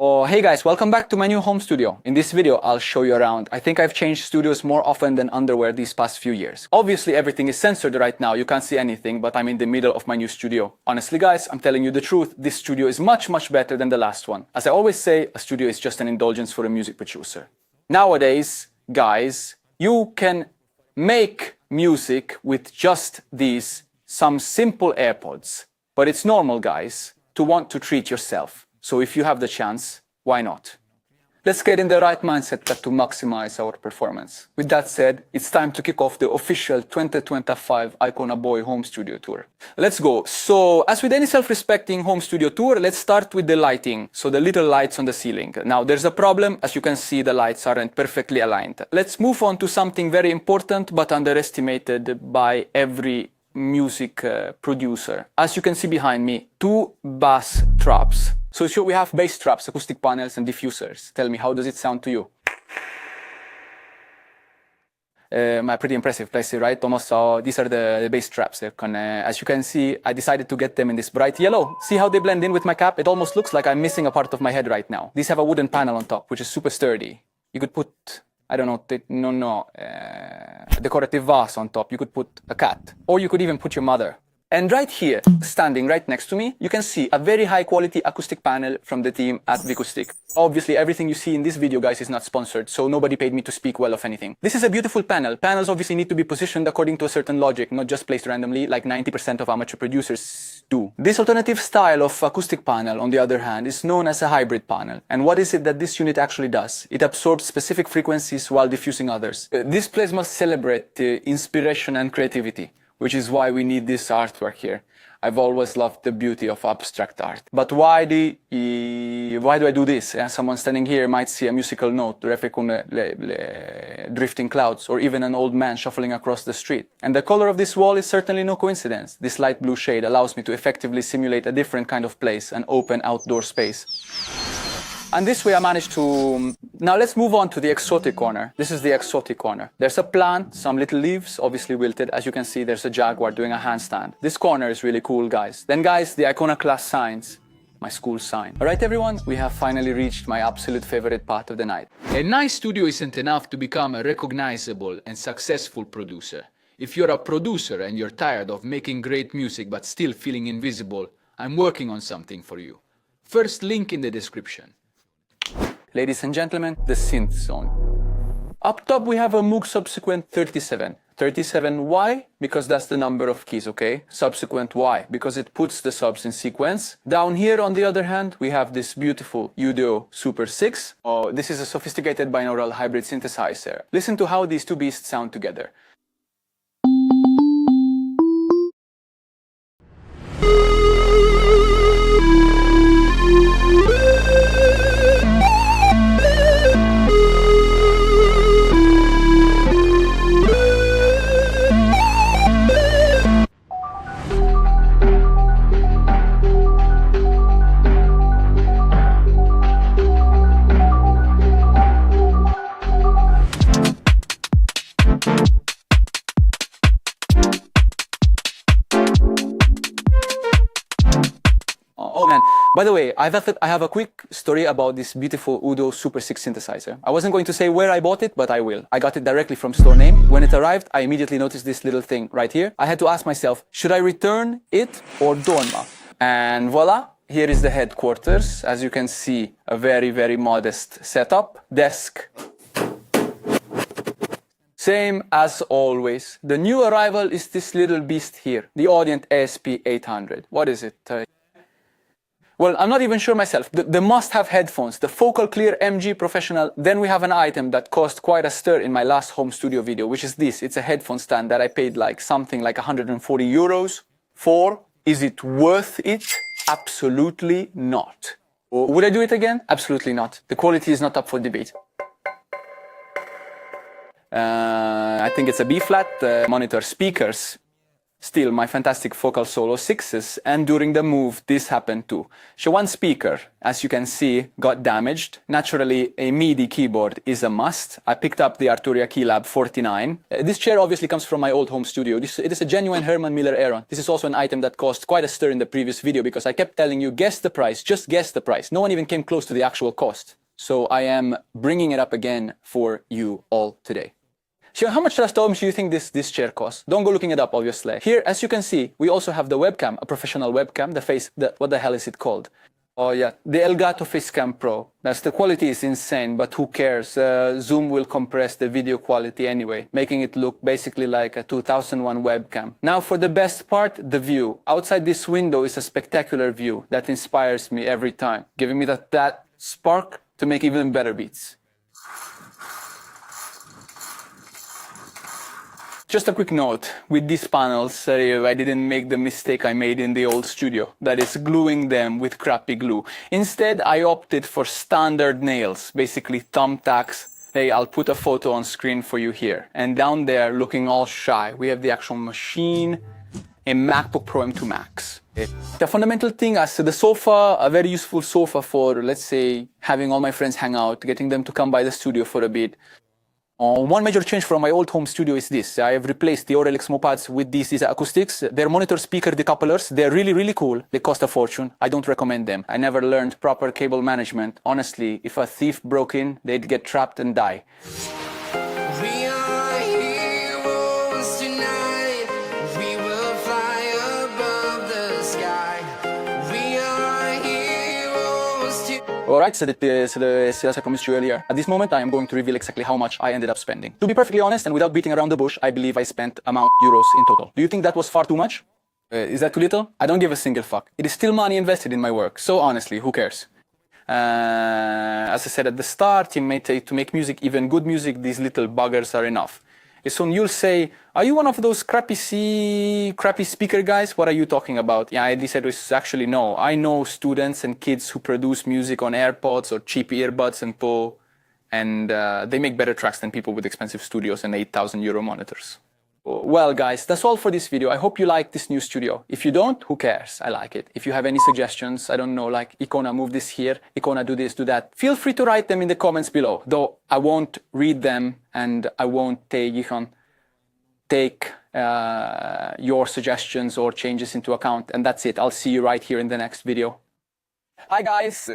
Oh, hey guys, welcome back to my new home studio. In this video, I'll show you around. I think I've changed studios more often than underwear these past few years. Obviously, everything is censored right now. You can't see anything, but I'm in the middle of my new studio. Honestly, guys, I'm telling you the truth. This studio is much better than the last one. As I always say, a studio is just an indulgence for a music producer. Nowadays, guys, you can make music with just some simple AirPods. But it's normal, guys, to want to treat yourself. So if you have the chance, why not? Let's get in the right mindset to maximize our performance. With that said, it's time to kick off the official 2025 Icona Boy home studio tour. Let's go. So, as with any self-respecting home studio tour, let's start with the lighting. So the little lights on the ceiling. Now, there's a problem. As you can see, the lights aren't perfectly aligned. Let's move on to something very important but underestimated by every music producer. As you can see behind me, 2 bass traps. So sure, we have bass traps, acoustic panels, and diffusers. Tell me, how does it sound to you? Pretty impressive, right? These are the bass traps. As you can see, I decided to get them in this bright yellow. See how they blend in with my cap? It almost looks like I'm missing a part of my head right now. These have a wooden panel on top, which is super sturdy. You could put, I don't know, a decorative vase on top. You could put a cat. Or you could even put your mother. And right here, standing right next to me, you can see a very high quality acoustic panel from the team at Vicoustic. Obviously, everything you see in this video, guys, is not sponsored, so nobody paid me to speak well of anything. This is a beautiful panel. Panels obviously need to be positioned according to a certain logic, not just placed randomly like 90% of amateur producers do. This alternative style of acoustic panel, on the other hand, is known as a hybrid panel. And what is it that this unit actually does? It absorbs specific frequencies while diffusing others. This place must celebrate inspiration and creativity, which is why we need this artwork here. I've always loved the beauty of abstract art. But why do I do this? Someone standing here might see a musical note, drifting clouds, or even an old man shuffling across the street. And the color of this wall is certainly no coincidence. This light blue shade allows me to effectively simulate a different kind of place, an open outdoor space. And this way I managed to... Now let's move on to the exotic corner. This is the exotic corner. There's a plant, some little leaves, obviously wilted. As you can see, there's a jaguar doing a handstand. This corner is really cool, guys. Then, guys, the Icona class signs. My school sign. Alright, everyone, we have finally reached my absolute favorite part of the night. A nice studio isn't enough to become a recognizable and successful producer. If you're a producer and you're tired of making great music but still feeling invisible, I'm working on something for you. First link in the description. Ladies and gentlemen, the synth zone. Up top we have a Moog subsequent 37. 37 why? Because that's the number of keys, okay? Subsequent why? Because it puts the subs in sequence. Down here, on the other hand, we have this beautiful Udo Super 6. Oh, this is a sophisticated binaural hybrid synthesizer. Listen to how these two beasts sound together. By the way, I have a quick story about this beautiful Udo Super 6 synthesizer. I wasn't going to say where I bought it, but I will. I got it directly from store name. When it arrived, I immediately noticed this little thing right here. I had to ask myself, should I return it or donma? And voila, here is the headquarters. As you can see, a very modest setup. Desk. Same as always. The new arrival is this little beast here, the Audient ASP800. What is it? Well, I'm not even sure myself. The must-have headphones, the Focal Clear MG Professional. Then we have an item that caused quite a stir in my last home studio video, which is this. It's a headphone stand that I paid something like 140 euros for. Is it worth it? Absolutely not. Would I do it again? Absolutely not. The quality is not up for debate. I think it's a B-flat. Monitor speakers. Still, my fantastic Focal Solo 6s, and during the move, this happened too. So one speaker, as you can see, got damaged. Naturally, a MIDI keyboard is a must. I picked up the Arturia Keylab 49. This chair obviously comes from my old home studio. It is a genuine Herman Miller Aeron. This is also an item that caused quite a stir in the previous video because I kept telling you, guess the price, just guess the price. No one even came close to the actual cost. So I am bringing it up again for you all today. So how much do you think this chair costs? Don't go looking it up, obviously. Here, as you can see, we also have the webcam, a professional webcam, what the hell is it called? Oh yeah, the Elgato Facecam Pro. The quality is insane, but who cares? Zoom will compress the video quality anyway, making it look basically like a 2001 webcam. Now for the best part, the view. Outside this window is a spectacular view that inspires me every time, giving me that spark to make even better beats. Just a quick note, with these panels, I didn't make the mistake I made in the old studio, that is gluing them with crappy glue. Instead, I opted for standard nails, basically thumbtacks. Hey, I'll put a photo on screen for you here. And down there, looking all shy, we have the actual machine, a MacBook Pro M2 Max. The fundamental thing as the sofa, a very useful sofa for, let's say, having all my friends hang out, getting them to come by the studio for a bit. One major change from my old home studio is this. I have replaced the Aurel Exmo pads with these acoustics. They're monitor speaker decouplers. They're really, really cool. They cost a fortune. I don't recommend them. I never learned proper cable management. Honestly, if a thief broke in, they'd get trapped and die. We are heroes tonight. We will fly above the sky. We are heroes tonight. Alright, so as I promised you earlier, at this moment I am going to reveal exactly how much I ended up spending. To be perfectly honest and without beating around the bush, I believe I spent amount euros in total. Do you think that was far too much? Is that too little? I don't give a single fuck. It is still money invested in my work, so honestly, who cares? As I said at the start, to make music, even good music, these little buggers are enough. So you'll say, are you one of those crappy speaker guys? What are you talking about? Yeah, I said actually no. I know students and kids who produce music on AirPods or cheap earbuds and they make better tracks than people with expensive studios and 8,000 euro monitors. Well, guys, that's all for this video. I hope you like this new studio. If you don't, who cares? I like it. If you have any suggestions, I don't know, like Icona, move this here, Icona, do this, do that. Feel free to write them in the comments below, though I won't read them and I won't take your suggestions or changes into account. And that's it. I'll see you right here in the next video. Hi, guys.